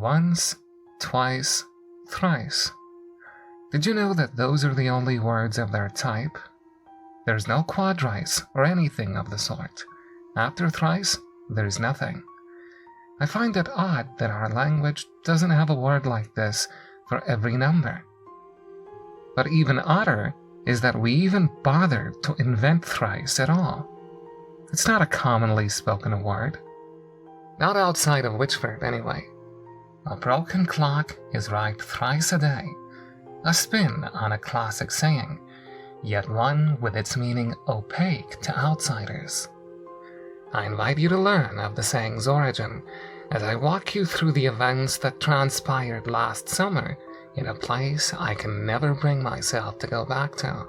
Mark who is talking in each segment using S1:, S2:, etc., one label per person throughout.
S1: Once, twice, thrice. Did you know that those are the only words of their type? There's no quadrice or anything of the sort. After thrice, there's nothing. I find it odd that our language doesn't have a word like this for every number. But even odder is that we even bothered to invent thrice at all. It's not a commonly spoken word. Not outside of Wychford, anyway. A broken clock is right thrice a day, a spin on a classic saying, yet one with its meaning opaque to outsiders. I invite you to learn of the saying's origin as I walk you through the events that transpired last summer in a place I can never bring myself to go back to.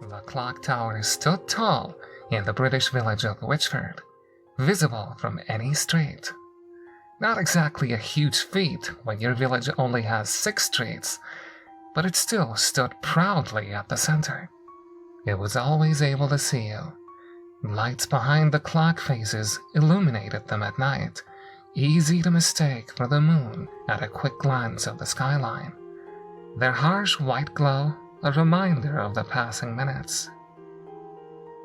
S1: The clock tower stood tall in the British village of Wychford, visible from any street. Not exactly a huge feat when your village only has 6 streets, but it still stood proudly at the center. It was always able to see you. Lights behind the clock faces illuminated them at night, easy to mistake for the moon at a quick glance of the skyline. Their harsh white glow a reminder of the passing minutes.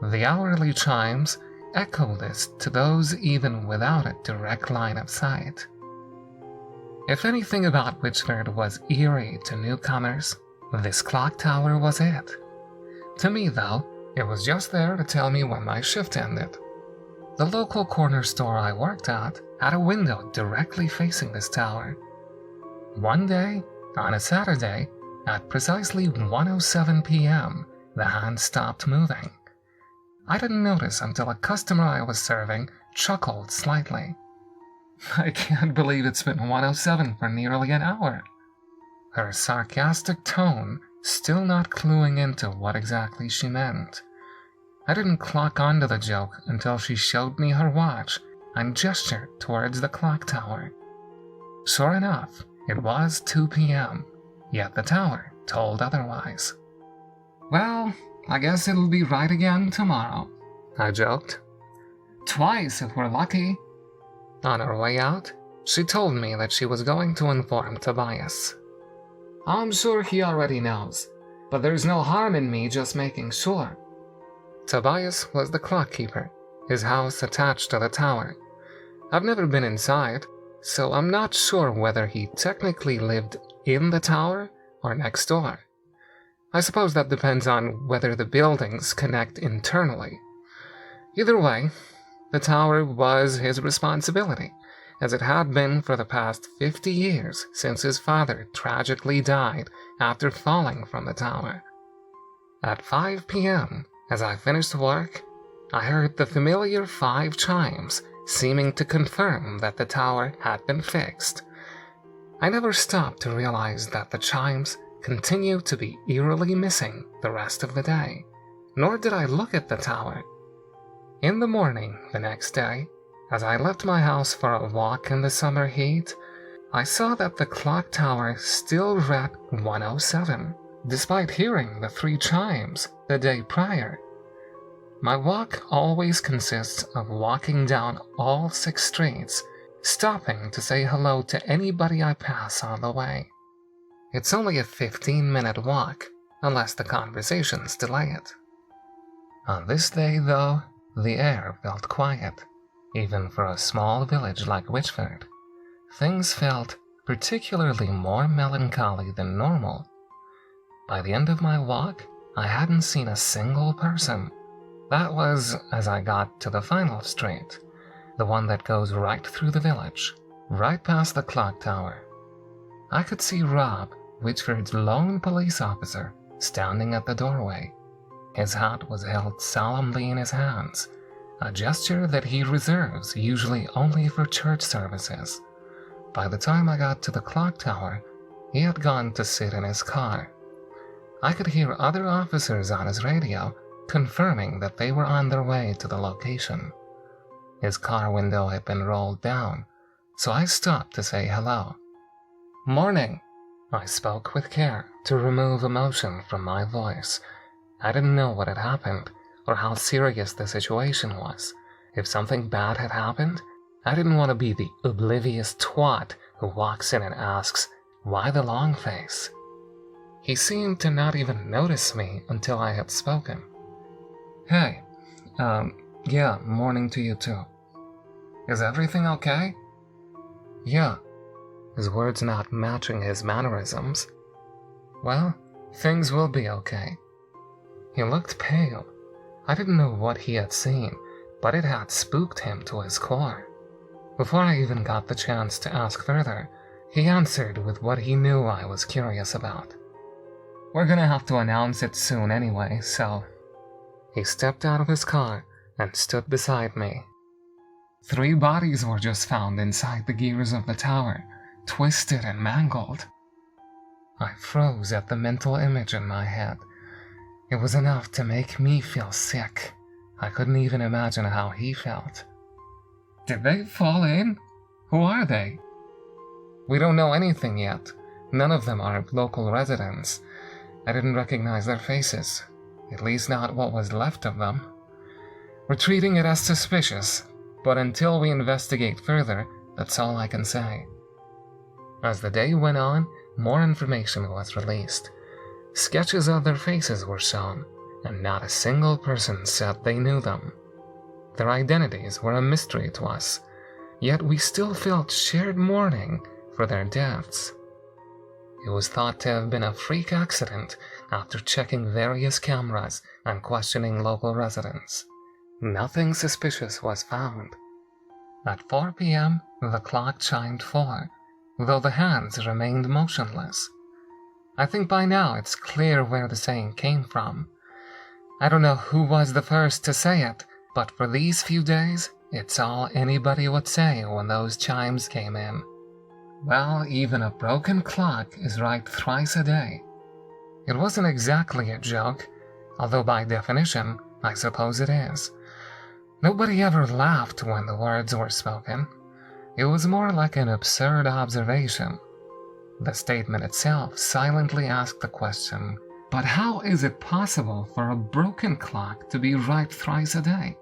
S1: The hourly chimes echo this to those even without a direct line of sight. If anything about Witchford was eerie to newcomers, this clock tower was it. To me, though, it was just there to tell me when my shift ended. The local corner store I worked at had a window directly facing this tower. One day, on a Saturday, at precisely 1:07 p.m., the hand stopped moving. I didn't notice until a customer I was serving chuckled slightly. "I can't believe it's been 1:07 for nearly an hour." Her sarcastic tone still not cluing into what exactly she meant. I didn't clock onto the joke until she showed me her watch and gestured towards the clock tower. Sure enough, it was 2 p.m., yet the tower told otherwise. "Well, I guess it'll be right again tomorrow," I joked. "Twice if we're lucky." On her way out, she told me that she was going to inform Tobias. "I'm sure he already knows, but there's no harm in me just making sure." Tobias was the clock keeper, his house attached to the tower. I've never been inside, so I'm not sure whether he technically lived in the tower or next door. I suppose that depends on whether the buildings connect internally. Either way, the tower was his responsibility, as it had been for the past 50 years since his father tragically died after falling from the tower. At 5 p.m., as I finished work, I heard the familiar 5 chimes, seeming to confirm that the tower had been fixed. I never stopped to realize that the chimes continued to be eerily missing the rest of the day, nor did I look at the tower. In the morning the next day, as I left my house for a walk in the summer heat, I saw that the clock tower still read 1:07, despite hearing the 3 chimes the day prior. My walk always consists of walking down all 6 streets, stopping to say hello to anybody I pass on the way. It's only a 15-minute walk, unless the conversations delay it. On this day, though, the air felt quiet, even for a small village like Wychford. Things felt particularly more melancholy than normal. By the end of my walk, I hadn't seen a single person. That was as I got to the final street, the one that goes right through the village, right past the clock tower. I could see Rob, Wychford's lone police officer, standing at the doorway. His hat was held solemnly in his hands, a gesture that he reserves usually only for church services. By the time I got to the clock tower, he had gone to sit in his car. I could hear other officers on his radio confirming that they were on their way to the location. His car window had been rolled down, so I stopped to say hello. "Morning," I spoke with care to remove emotion from my voice. I didn't know what had happened or how serious the situation was. If something bad had happened, I didn't want to be the oblivious twat who walks in and asks, "Why the long face?" He seemed to not even notice me until I had spoken. "Hey, yeah, morning to you too. Is everything okay?" "Yeah," his words not matching his mannerisms. "Well, things will be okay." He looked pale. I didn't know what he had seen, but it had spooked him to his core. Before I even got the chance to ask further, he answered with what he knew I was curious about. "We're gonna have to announce it soon anyway, so..." He stepped out of his car and stood beside me. "3 bodies were just found inside the gears of the tower, twisted and mangled." I froze at the mental image in my head. It was enough to make me feel sick. I couldn't even imagine how he felt. "Did they fall in? Who are they?" "We don't know anything yet. None of them are local residents. I didn't recognize their faces, at least not what was left of them. We're treating it as suspicious, but until we investigate further, that's all I can say." As the day went on, more information was released. Sketches of their faces were shown, and not a single person said they knew them. Their identities were a mystery to us, yet we still felt shared mourning for their deaths. It was thought to have been a freak accident after checking various cameras and questioning local residents. Nothing suspicious was found. At 4 p.m., the clock chimed 4, though the hands remained motionless. I think by now it's clear where the saying came from. I don't know who was the first to say it, but for these few days, it's all anybody would say when those chimes came in. Well, even a broken clock is right thrice a day. It wasn't exactly a joke, although by definition, I suppose it is. Nobody ever laughed when the words were spoken. It was more like an absurd observation. The statement itself silently asked the question, but how is it possible for a broken clock to be right thrice a day?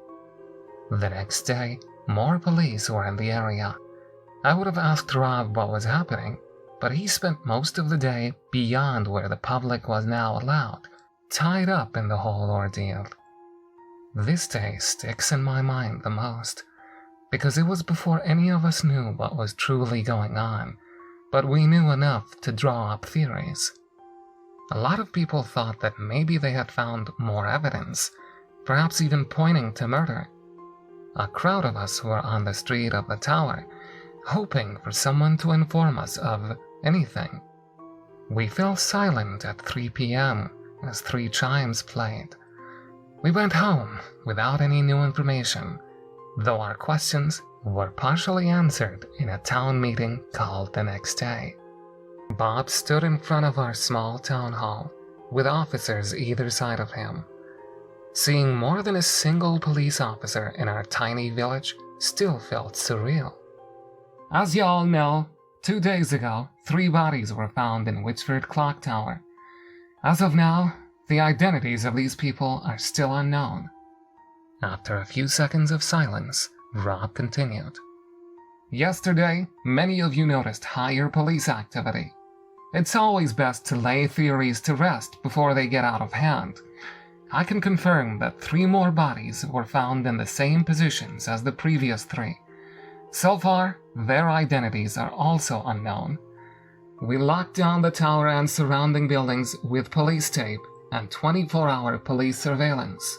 S1: The next day, more police were in the area. I would have asked Rob what was happening, but he spent most of the day beyond where the public was now allowed, tied up in the whole ordeal. This day sticks in my mind the most, because it was before any of us knew what was truly going on, but we knew enough to draw up theories. A lot of people thought that maybe they had found more evidence, perhaps even pointing to murder. A crowd of us were on the street of the tower, hoping for someone to inform us of anything. We fell silent at 3 p.m. as 3 chimes played. We went home without any new information, though our questions were partially answered in a town meeting called the next day. Bob stood in front of our small town hall, with officers either side of him. Seeing more than a single police officer in our tiny village still felt surreal. As you all know, 2 days ago, 3 bodies were found in Wychford Clock Tower. As of now, the identities of these people are still unknown. After a few seconds of silence, Rob continued. Yesterday, many of you noticed higher police activity. It's always best to lay theories to rest before they get out of hand. I can confirm that 3 more bodies were found in the same positions as the previous 3. So far, their identities are also unknown. We locked down the tower and surrounding buildings with police tape and 24-hour police surveillance.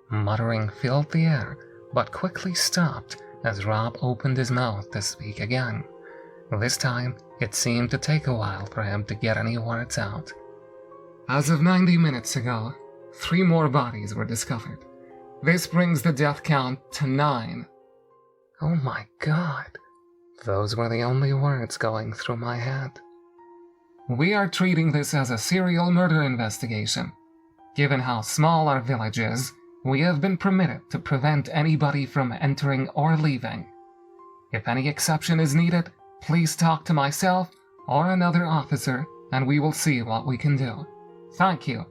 S1: Muttering filled the air, but quickly stopped as Rob opened his mouth to speak again. This time, it seemed to take a while for him to get any words out. As of 90 minutes ago, 3 more bodies were discovered. This brings the death count to 9. Oh my God. Those were the only words going through my head. We are treating this as a serial murder investigation. Given how small our village is, we have been permitted to prevent anybody from entering or leaving. If any exception is needed, please talk to myself or another officer and we will see what we can do. Thank you.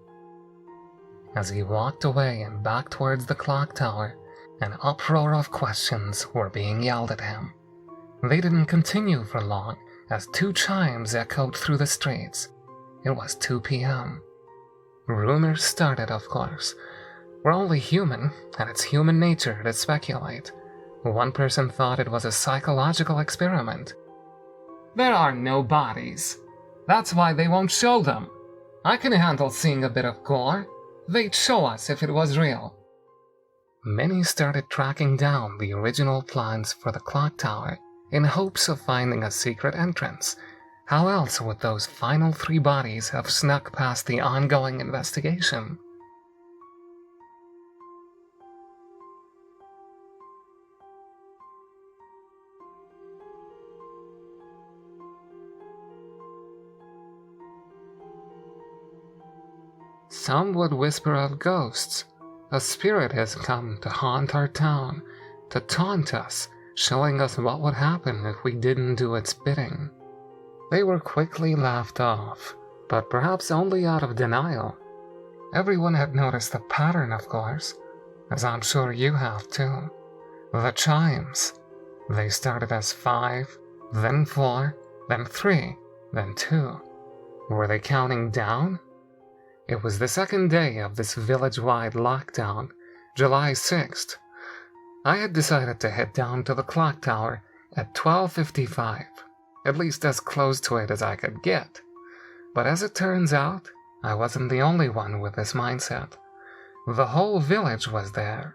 S1: As he walked away and back towards the clock tower, an uproar of questions were being yelled at him. They didn't continue for long, as 2 chimes echoed through the streets. It was 2 p.m. Rumors started, of course. We're only human, and it's human nature to speculate. One person thought it was a psychological experiment. There are no bodies. That's why they won't show them. I can handle seeing a bit of gore. They'd show us if it was real. Many started tracking down the original plans for the clock tower in hopes of finding a secret entrance. How else would those final 3 bodies have snuck past the ongoing investigation? Some would whisper of ghosts. A spirit has come to haunt our town, to taunt us, showing us what would happen if we didn't do its bidding. They were quickly laughed off, but perhaps only out of denial. Everyone had noticed the pattern, of course, as I'm sure you have too. The chimes. They started as 5, then 4, then 3, then 2. Were they counting down? It was the second day of this village-wide lockdown, July 6th. I had decided to head down to the clock tower at 12:55, at least as close to it as I could get. But as it turns out, I wasn't the only one with this mindset. The whole village was there.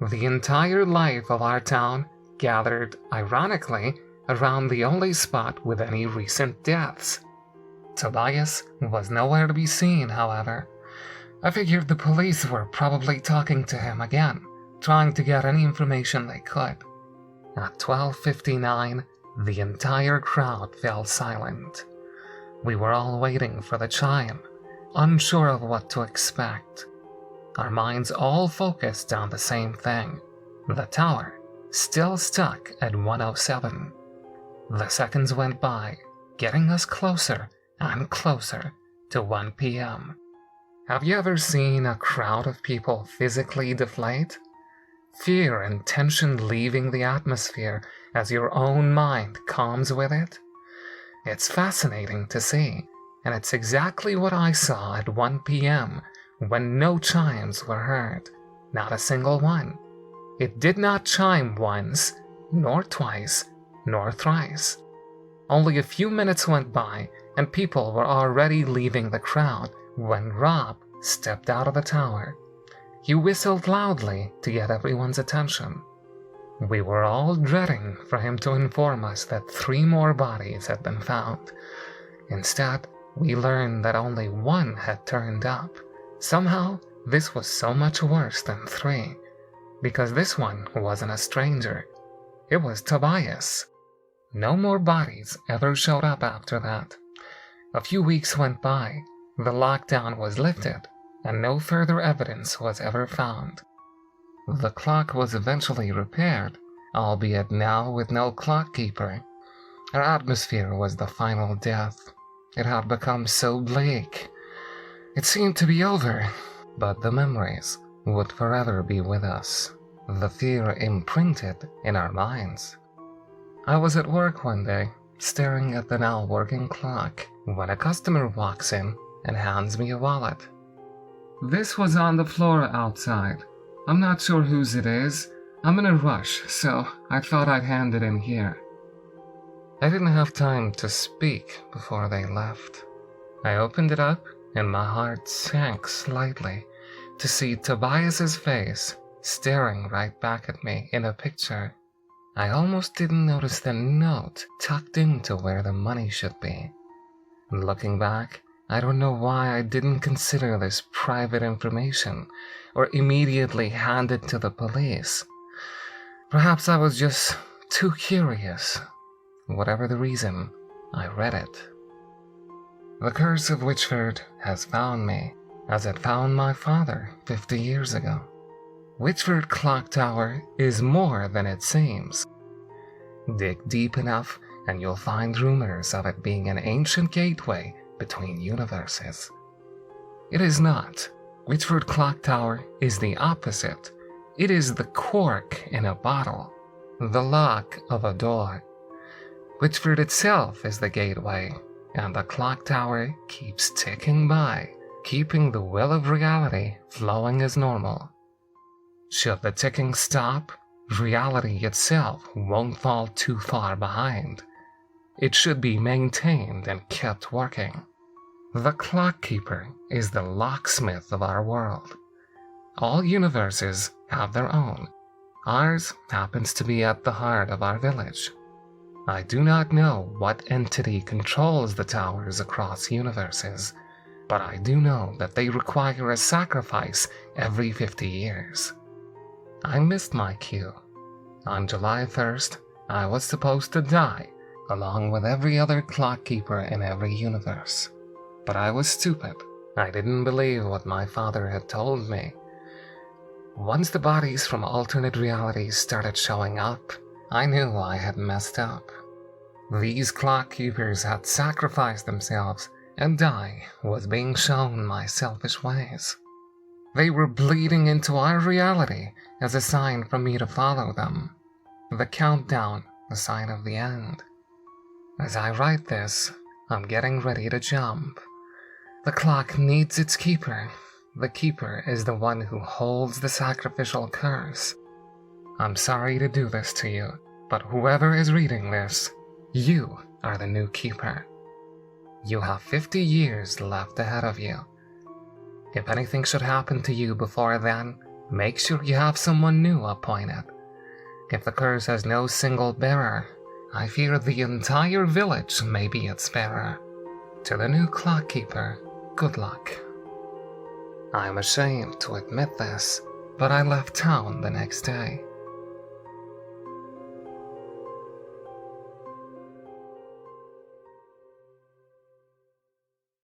S1: The entire life of our town gathered, ironically, around the only spot with any recent deaths. Tobias was nowhere to be seen, however. I figured the police were probably talking to him again, trying to get any information they could. At 12:59, the entire crowd fell silent. We were all waiting for the chime, unsure of what to expect. Our minds all focused on the same thing, the tower, still stuck at 107. The seconds went by, getting us closer and closer to 1 p.m. Have you ever seen a crowd of people physically deflate? Fear and tension leaving the atmosphere as your own mind calms with it? It's fascinating to see, and it's exactly what I saw at 1 p.m. when no chimes were heard, not a single one. It did not chime once, nor twice, nor thrice. Only a few minutes went by, and people were already leaving the crowd when Rob stepped out of the tower. He whistled loudly to get everyone's attention. We were all dreading for him to inform us that 3 more bodies had been found. Instead, we learned that only 1 had turned up. Somehow, this was so much worse than 3, because this one wasn't a stranger. It was Tobias. No more bodies ever showed up after that. A few weeks went by, the lockdown was lifted, and no further evidence was ever found. The clock was eventually repaired, albeit now with no clock keeper. Our atmosphere was the final death. It had become so bleak. It seemed to be over, but the memories would forever be with us, the fear imprinted in our minds. I was at work one day, staring at the now working clock, when a customer walks in and hands me a wallet. This was on the floor outside. I'm not sure whose it is. I'm in a rush, so I thought I'd hand it in here. I didn't have time to speak before they left. I opened it up, and my heart sank slightly to see Tobias's face staring right back at me in a picture. I almost didn't notice the note tucked into where the money should be. Looking back, I don't know why I didn't consider this private information or immediately hand it to the police. Perhaps I was just too curious. Whatever the reason, I read it. The curse of Wychford has found me, as it found my father 50 years ago. Wychford Clock Tower is more than it seems. Dig deep enough and you'll find rumors of it being an ancient gateway between universes. It is not. Wychford Clock Tower is the opposite. It is the cork in a bottle, the lock of a door. Wychford itself is the gateway, and the clock tower keeps ticking by, keeping the wheel of reality flowing as normal. Should the ticking stop, reality itself won't fall too far behind. It should be maintained and kept working. The clock keeper is the locksmith of our world. All universes have their own. Ours happens to be at the heart of our village. I do not know what entity controls the towers across universes, but I do know that they require a sacrifice every 50 years. I missed my cue. On July 1st, I was supposed to die, along with every other clock keeper in every universe. But I was stupid. I didn't believe what my father had told me. Once the bodies from alternate realities started showing up, I knew I had messed up. These clock keepers had sacrificed themselves, and I was being shown my selfish ways. They were bleeding into our reality as a sign for me to follow them. The countdown, the sign of the end. As I write this, I'm getting ready to jump. The clock needs its keeper. The keeper is the one who holds the sacrificial curse. I'm sorry to do this to you, but whoever is reading this, you are the new keeper. You have 50 years left ahead of you. If anything should happen to you before then, make sure you have someone new appointed. If the curse has no single bearer, I fear the entire village may be its bearer. To the new clock keeper, good luck. I'm ashamed to admit this, but I left town the next day.